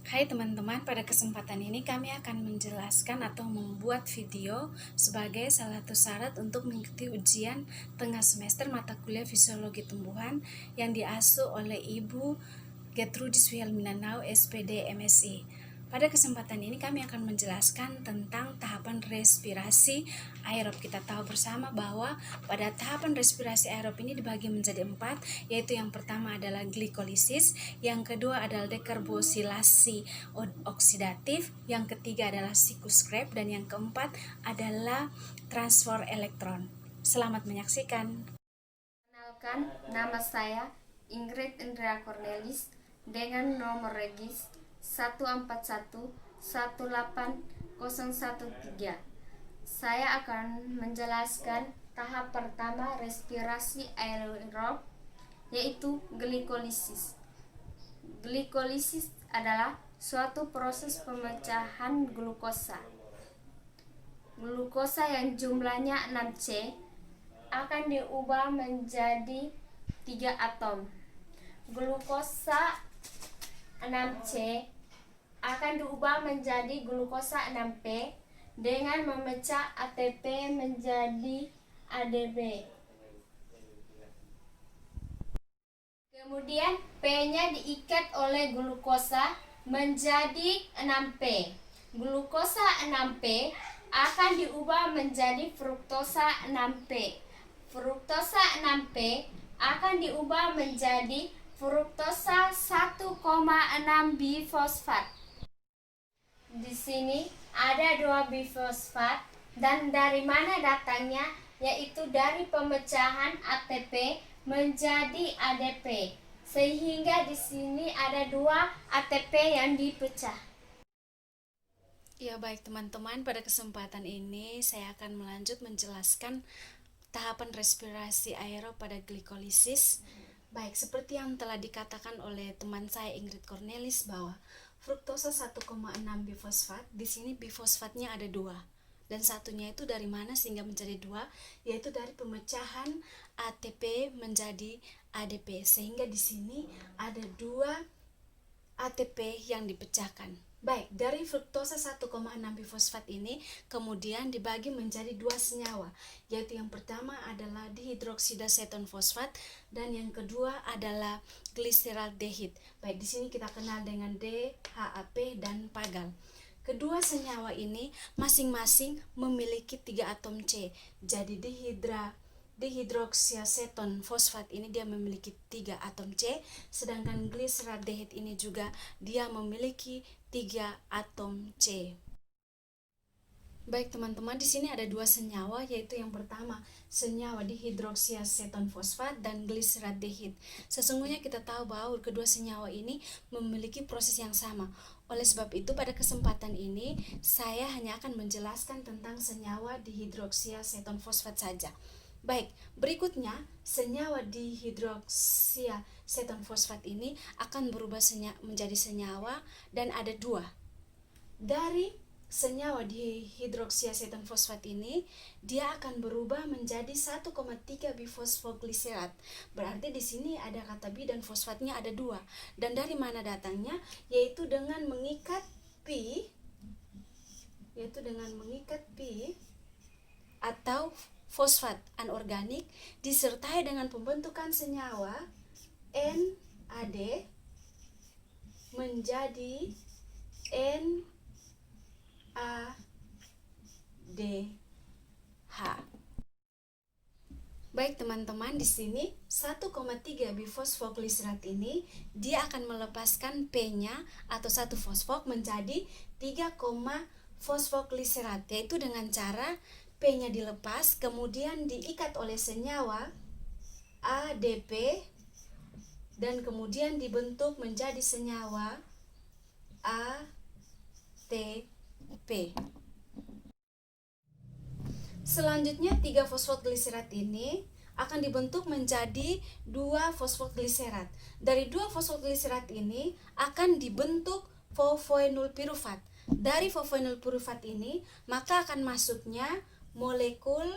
Hai teman-teman, pada kesempatan ini kami akan menjelaskan atau membuat video sebagai salah satu syarat untuk mengikuti ujian tengah semester mata kuliah Fisiologi Tumbuhan yang diasuh oleh Ibu Gertrudis Wilhelminanau, SPD, MSI. Pada kesempatan ini kami akan menjelaskan tentang tahapan respirasi aerob. Kita tahu bersama bahwa pada tahapan respirasi aerob ini dibagi menjadi 4, yaitu yang pertama adalah glikolisis, yang kedua adalah dekarbosilasi oksidatif, yang ketiga adalah siklus Krebs, dan yang keempat adalah transfer elektron. Selamat menyaksikan. Kenalkan, nama saya Ingrid Indra Cornelis dengan nomor regis 141013. Saya akan menjelaskan tahap pertama respirasi aerob, yaitu glikolisis. Glikolisis adalah suatu proses pemecahan glukosa. Glukosa yang jumlahnya 6C akan diubah menjadi 3 atom. Glukosa 6C akan diubah menjadi glukosa 6P dengan memecah ATP menjadi ADP. Kemudian P-nya diikat oleh glukosa menjadi 6P. Glukosa 6P akan diubah menjadi fruktosa 6P. Fruktosa 6P akan diubah menjadi fruktosa 1,6 bifosfat. Di sini ada 2 bifosfat, dan dari mana datangnya? Yaitu dari pemecahan ATP menjadi ADP. Sehingga di sini ada 2 ATP yang dipecah. Ya baik teman-teman, pada kesempatan ini saya akan melanjut menjelaskan tahapan respirasi aerob pada glikolisis. Baik, seperti yang telah dikatakan oleh teman saya Ingrid Cornelis bahwa fruktosa 1,6 bifosfat, di sini bifosfatnya ada 2. Dan satunya itu dari mana sehingga menjadi 2? Yaitu dari pemecahan ATP menjadi ADP. Sehingga di sini ada 2 ATP yang dipecahkan. Baik, dari fruktosa 1,6 bifosfat ini kemudian dibagi menjadi 2 senyawa, yaitu yang pertama adalah dihidroksida seton fosfat dan yang kedua adalah gliseraldehid. Baik, di sini kita kenal dengan DHAP dan pagal. Kedua senyawa ini masing-masing memiliki 3 atom C. Jadi dihidroksiaseton fosfat ini dia memiliki 3 atom C, sedangkan gliseraldehid ini juga dia memiliki 3 atom C. Baik teman-teman, di sini ada 2 senyawa, yaitu yang pertama senyawa dihidroksiaseton fosfat dan gliseraldehid. Sesungguhnya kita tahu bahwa kedua senyawa ini memiliki proses yang sama. Oleh sebab itu pada kesempatan ini saya hanya akan menjelaskan tentang senyawa dihidroksiaseton fosfat saja. Baik, berikutnya senyawa dihidroksiaseton fosfat ini akan berubah menjadi senyawa dan ada 2. Dari senyawa dihidroksiaseton fosfat ini dia akan berubah menjadi 1,3 bifosfogliserat. Berarti di sini ada kata bi dan fosfatnya ada 2. Dan dari mana datangnya? Yaitu dengan mengikat pi atau fosfat anorganik disertai dengan pembentukan senyawa NAD menjadi NADH. Baik teman-teman, di sini 1,3 bifosfogliserat ini dia akan melepaskan P-nya atau 1 fosfok menjadi 3, fosfogliserat, yaitu dengan cara P-nya dilepas kemudian diikat oleh senyawa ADP dan kemudian dibentuk menjadi senyawa ATP. Selanjutnya 3 fosfogliserat ini akan dibentuk menjadi 2 fosfogliserat. Dari 2 fosfogliserat ini akan dibentuk fosfoenolpirufat. Dari fosfoenolpirufat ini maka akan masuknya molekul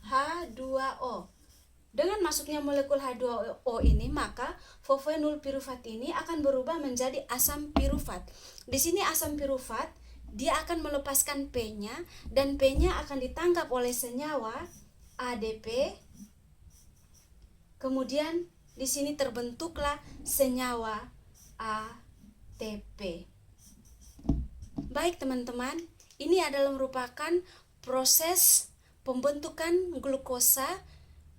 H2O. Dengan masuknya molekul H2O ini, maka fosfenol pirufat ini akan berubah menjadi asam pirufat. Di sini asam pirufat dia akan melepaskan P-nya, dan P-nya akan ditangkap oleh senyawa ADP. Kemudian di sini terbentuklah senyawa ATP. Baik teman-teman, ini adalah merupakan proses pembentukan glukosa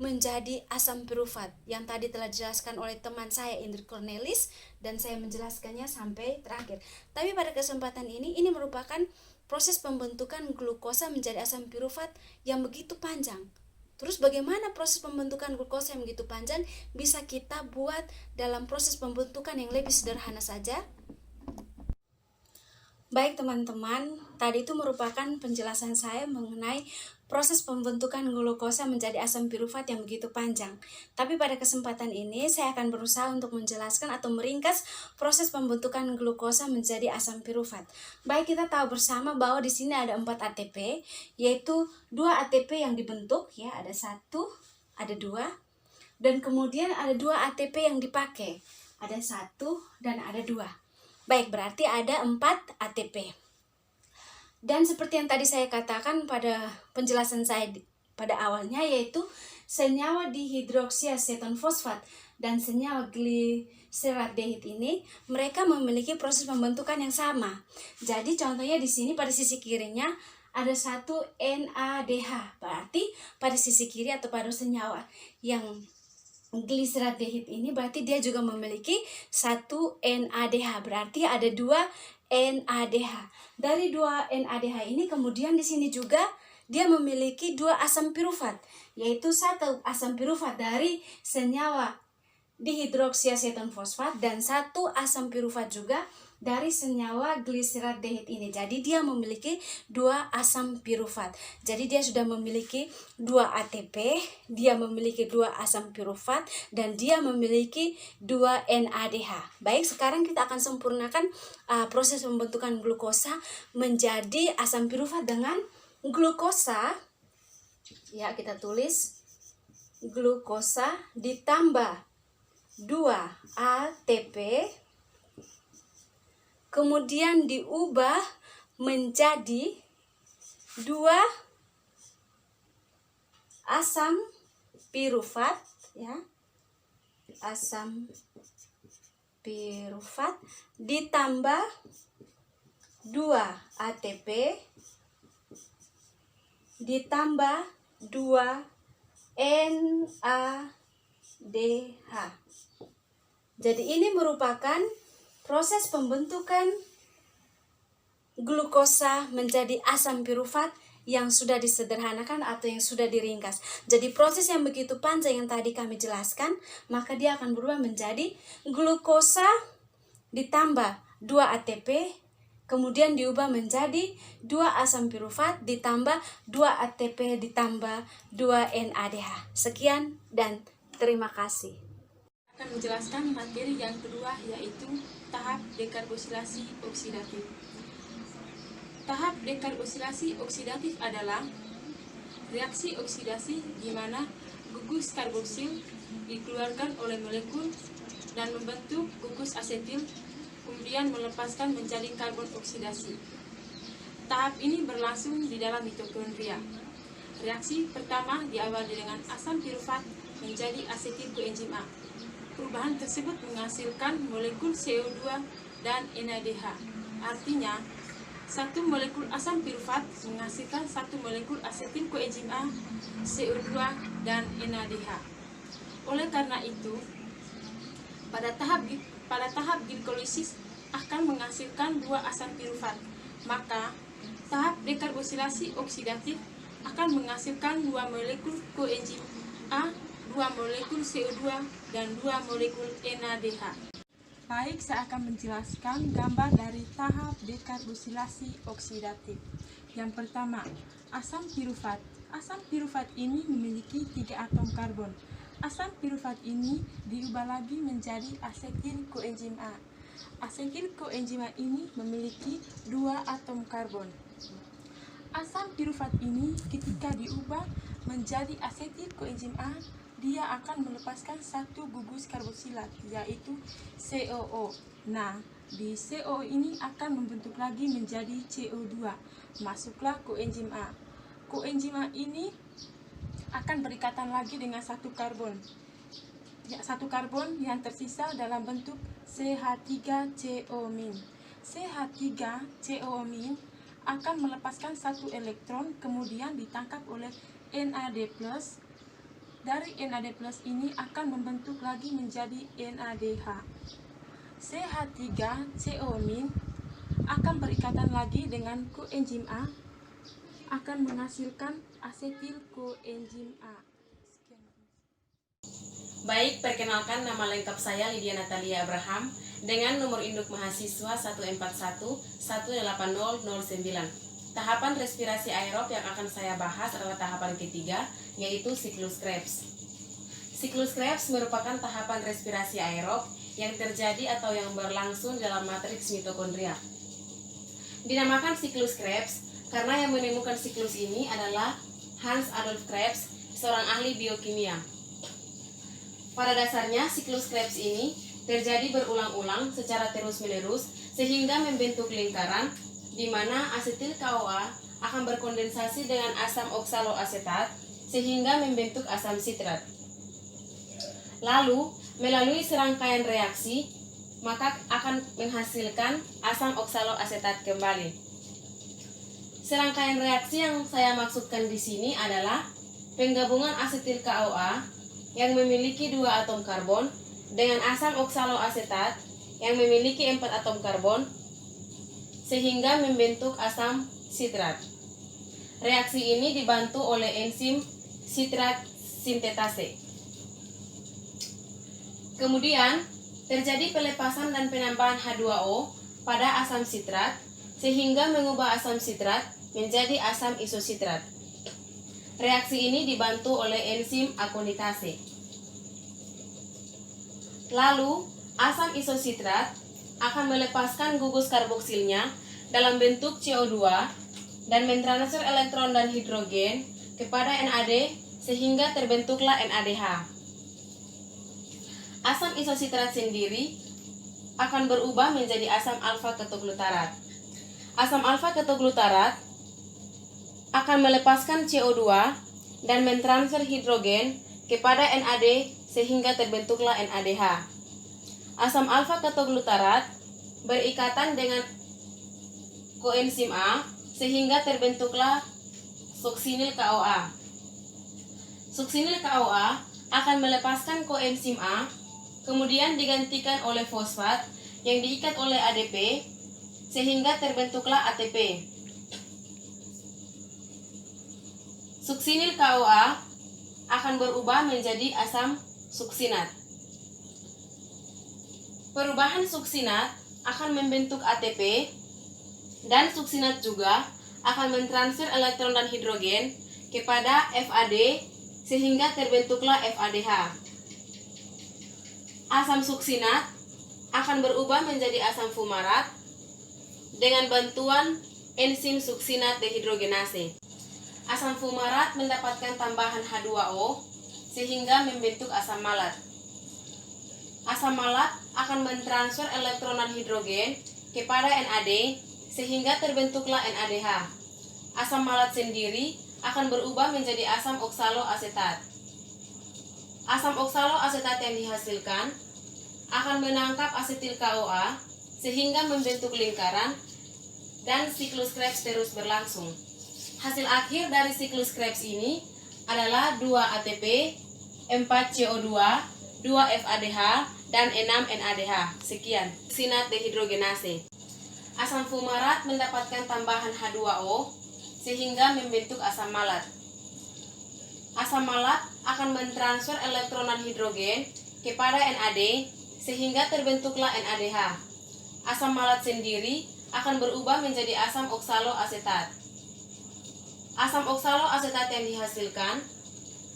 menjadi asam pirufat yang tadi telah dijelaskan oleh teman saya Indri Cornelis, dan saya menjelaskannya sampai terakhir. Tapi pada kesempatan ini merupakan proses pembentukan glukosa menjadi asam pirufat yang begitu panjang. Terus bagaimana proses pembentukan glukosa yang begitu panjang bisa kita buat dalam proses pembentukan yang lebih sederhana saja? Baik teman-teman, tadi itu merupakan penjelasan saya mengenai proses pembentukan glukosa menjadi asam pirufat yang begitu panjang. Tapi pada kesempatan ini saya akan berusaha untuk menjelaskan atau meringkas proses pembentukan glukosa menjadi asam pirufat. Baik, kita tahu bersama bahwa di sini ada 4 ATP, yaitu 2 ATP yang dibentuk, ya, ada 1, ada 2, dan kemudian ada 2 ATP yang dipakai, ada 1 dan ada 2. Baik, berarti ada 4 ATP. Dan seperti yang tadi saya katakan pada penjelasan saya pada awalnya, yaitu senyawa dihidroksiaseton fosfat dan senyawa gliseraldehid ini mereka memiliki proses pembentukan yang sama. Jadi contohnya di sini pada sisi kirinya ada 1 NADH. Berarti pada sisi kiri atau pada senyawa yang gliseraldehid ini berarti dia juga memiliki 1 NADH, berarti ada 2 NADH. Dari 2 NADH ini kemudian di sini juga dia memiliki 2 asam pirufat, yaitu 1 asam pirufat dari senyawa dihidroksiaseton fosfat dan 1 asam pirufat juga dari senyawa gliseraldehid ini. Jadi dia memiliki 2 asam pirufat. Jadi dia sudah memiliki 2 ATP, dia memiliki 2 asam pirufat, dan dia memiliki 2 NADH. Baik, sekarang kita akan sempurnakan proses pembentukan glukosa menjadi asam pirufat dengan glukosa. Ya, kita tulis glukosa ditambah 2 ATP, kemudian diubah menjadi 2 asam pirufat, ya, asam pirufat ditambah 2 ATP ditambah 2 NADH. Jadi ini merupakan proses pembentukan glukosa menjadi asam pirufat yang sudah disederhanakan atau yang sudah diringkas. Jadi proses yang begitu panjang yang tadi kami jelaskan, maka dia akan berubah menjadi glukosa ditambah 2 ATP, kemudian diubah menjadi 2 asam pirufat ditambah 2 ATP ditambah 2 NADH. Sekian dan terima kasih. Akan menjelaskan materi yang kedua, yaitu tahap dekarboksilasi oksidatif. Tahap dekarboksilasi oksidatif adalah reaksi oksidasi di mana gugus karboksil dikeluarkan oleh molekul dan membentuk gugus asetil, kemudian melepaskan menjadi karbon oksidasi. Tahap ini berlangsung di dalam mitokondria. Reaksi pertama diawali dengan asam pirufat menjadi asetil koenzim A. Perubahan tersebut menghasilkan molekul CO2 dan NADH. Artinya, satu molekul asam pirufat menghasilkan satu molekul asetil koenzim A, CO2, dan NADH. Oleh karena itu, pada tahap glikolisis akan menghasilkan 2 asam pirufat. Maka, tahap dekarboksilasi oksidatif akan menghasilkan 2 molekul koenzim A, 2 molekul CO2, dan 2 molekul NADH. Baik, saya akan menjelaskan gambar dari tahap dekarboksilasi oksidatif. Yang pertama, asam pirufat. Asam pirufat ini memiliki 3 atom karbon. Asam pirufat ini diubah lagi menjadi asetil koenzim A. Asetil koenzim A ini memiliki 2 atom karbon. Asam pirufat ini ketika diubah menjadi asetil koenzim A, dia akan melepaskan satu gugus karboksilat, yaitu COO. Nah, di COO ini akan membentuk lagi menjadi CO2. Masuklah koenzim A. Koenzim A ini akan berikatan lagi dengan satu karbon yang tersisa dalam bentuk CH3CO-. CH3CO- akan melepaskan satu elektron, kemudian ditangkap oleh NAD+. Dari NAD+ ini akan membentuk lagi menjadi NADH. CH3CO- akan berikatan lagi dengan koenzim A, akan menghasilkan asetil koenzim A. Baik, perkenalkan, nama lengkap saya Lydia Natalia Abraham dengan nomor induk mahasiswa 141-18009. Tahapan respirasi aerob yang akan saya bahas adalah tahapan ketiga, yaitu siklus Krebs. Siklus Krebs merupakan tahapan respirasi aerob yang terjadi atau yang berlangsung dalam matriks mitokondria. Dinamakan siklus Krebs karena yang menemukan siklus ini adalah Hans Adolf Krebs, seorang ahli biokimia. Pada dasarnya, siklus Krebs ini terjadi berulang-ulang secara terus-menerus sehingga membentuk lingkaran di mana asetil CoA akan berkondensasi dengan asam oksaloasetat sehingga membentuk asam sitrat. Lalu, melalui serangkaian reaksi, maka akan menghasilkan asam oksaloasetat kembali. Serangkaian reaksi yang saya maksudkan di sini adalah penggabungan asetil CoA yang memiliki 2 atom karbon dengan asam oksaloasetat yang memiliki 4 atom karbon sehingga membentuk asam sitrat. Reaksi ini dibantu oleh enzim sitrat sintetase. Kemudian, terjadi pelepasan dan penambahan H2O pada asam sitrat sehingga mengubah asam sitrat menjadi asam isositrat. Reaksi ini dibantu oleh enzim akonitase. Lalu, asam isositrat akan melepaskan gugus karboksilnya dalam bentuk CO2 dan mentransfer elektron dan hidrogen kepada NAD sehingga terbentuklah NADH. Asam isositrat sendiri akan berubah menjadi asam alfa ketoglutarat. Asam alfa ketoglutarat akan melepaskan CO2 dan mentransfer hidrogen kepada NAD sehingga terbentuklah NADH. Asam alfa ketoglutarat berikatan dengan koenzim A sehingga terbentuklah suksinil CoA. Suksinil CoA akan melepaskan koenzim A, kemudian digantikan oleh fosfat yang diikat oleh ADP sehingga terbentuklah ATP. Suksinil CoA akan berubah menjadi asam suksinat. Perubahan suksinat akan membentuk ATP dan suksinat juga akan mentransfer elektron dan hidrogen kepada FAD sehingga terbentuklah FADH. Asam suksinat akan berubah menjadi asam fumarat dengan bantuan enzim suksinat dehidrogenase. Asam fumarat mendapatkan tambahan H2O sehingga membentuk asam malat. Asam malat akan mentransfer elektron dan hidrogen kepada NAD sehingga terbentuklah NADH. Asam malat sendiri akan berubah menjadi asam oksaloasetat. Asam oksaloasetat yang dihasilkan akan menangkap asetil CoA sehingga membentuk lingkaran dan siklus Krebs terus berlangsung. Hasil akhir dari siklus Krebs ini adalah 2 ATP, 4 CO2, 2 FADH, dan 6 NADH. Sekian. Sinat dehidrogenase. Asam fumarat mendapatkan tambahan H2O sehingga membentuk asam malat. Asam malat akan mentransfer elektron dan hidrogen kepada NAD sehingga terbentuklah NADH. Asam malat sendiri akan berubah menjadi asam oksaloasetat. Asam oksaloasetat yang dihasilkan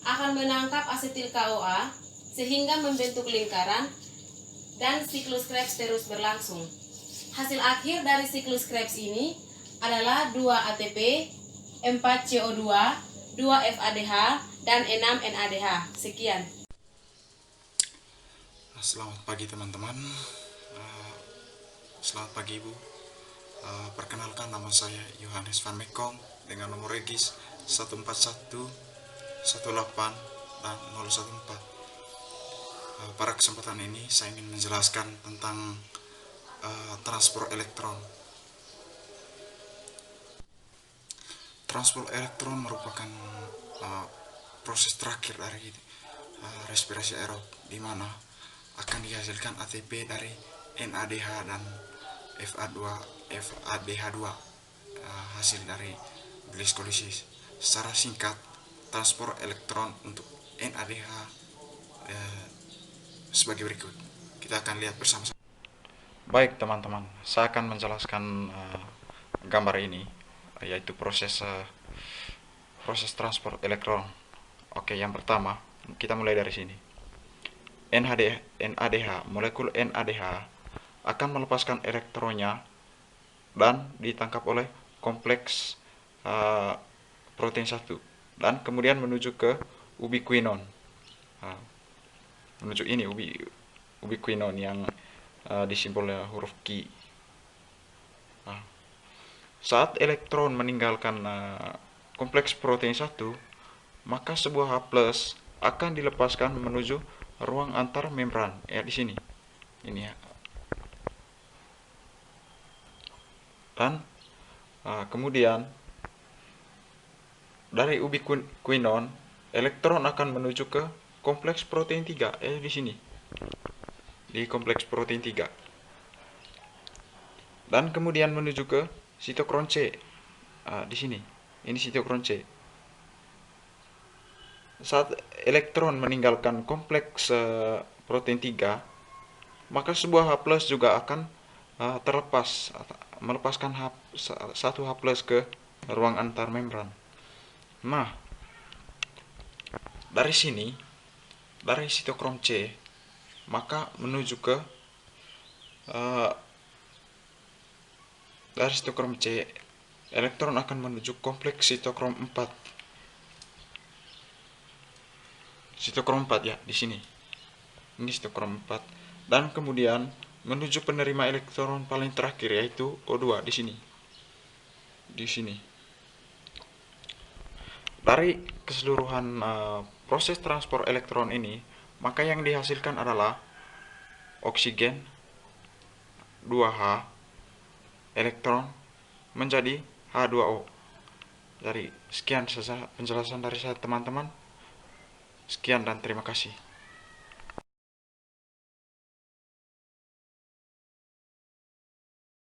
akan menangkap asetil CoA sehingga membentuk lingkaran dan siklus Krebs terus berlangsung. Hasil akhir dari siklus Krebs ini adalah 2 ATP, 4 CO2, 2 FADH, dan 6 NADH. Sekian. Selamat pagi teman-teman. Selamat pagi Ibu. Perkenalkan, nama saya Yohanes Van Mekong dengan nomor regis 141 18 dan 014. Pada kesempatan ini saya ingin menjelaskan tentang transport elektron. Transport elektron merupakan proses terakhir dari respirasi aerob, di mana akan dihasilkan ATP dari NADH dan FADH2 hasil dari glikolisis. Secara singkat, transport elektron untuk NADH sebagai berikut. Kita akan lihat bersama-sama. Baik teman-teman, saya akan menjelaskan gambar ini, yaitu proses transport elektron. Oke, yang pertama kita mulai dari sini. NADH, molekul NADH akan melepaskan elektronnya dan ditangkap oleh kompleks protein 1 dan kemudian menuju ke ubiquinon. Menuju ini ubiquinon yang disimbol huruf Q. Saat elektron meninggalkan kompleks protein 1, maka sebuah H+ akan dilepaskan menuju ruang antar membran, di sini. Ini ya. Dan kemudian dari ubiquinon, elektron akan menuju ke kompleks protein 3, di sini. Di kompleks protein 3. Dan kemudian menuju ke sitokrom C. Di sini. Ini sitokrom C. Saat elektron meninggalkan kompleks protein 3, maka sebuah H+ juga akan terlepas, melepaskan satu H+ ke ruang antar membran. Nah, dari sini, dari sitokrom C, maka menuju ke dari sitokrom C, elektron akan menuju kompleks sitokrom 4. Sitokrom 4 ya, di sini. Ini sitokrom 4 dan kemudian menuju penerima elektron paling terakhir, yaitu O2 di sini. Di sini. Dari keseluruhan proses transport elektron ini, maka yang dihasilkan adalah oksigen 2H, elektron menjadi H2O. Dari sekian saja penjelasan dari saya teman-teman. Sekian dan terima kasih.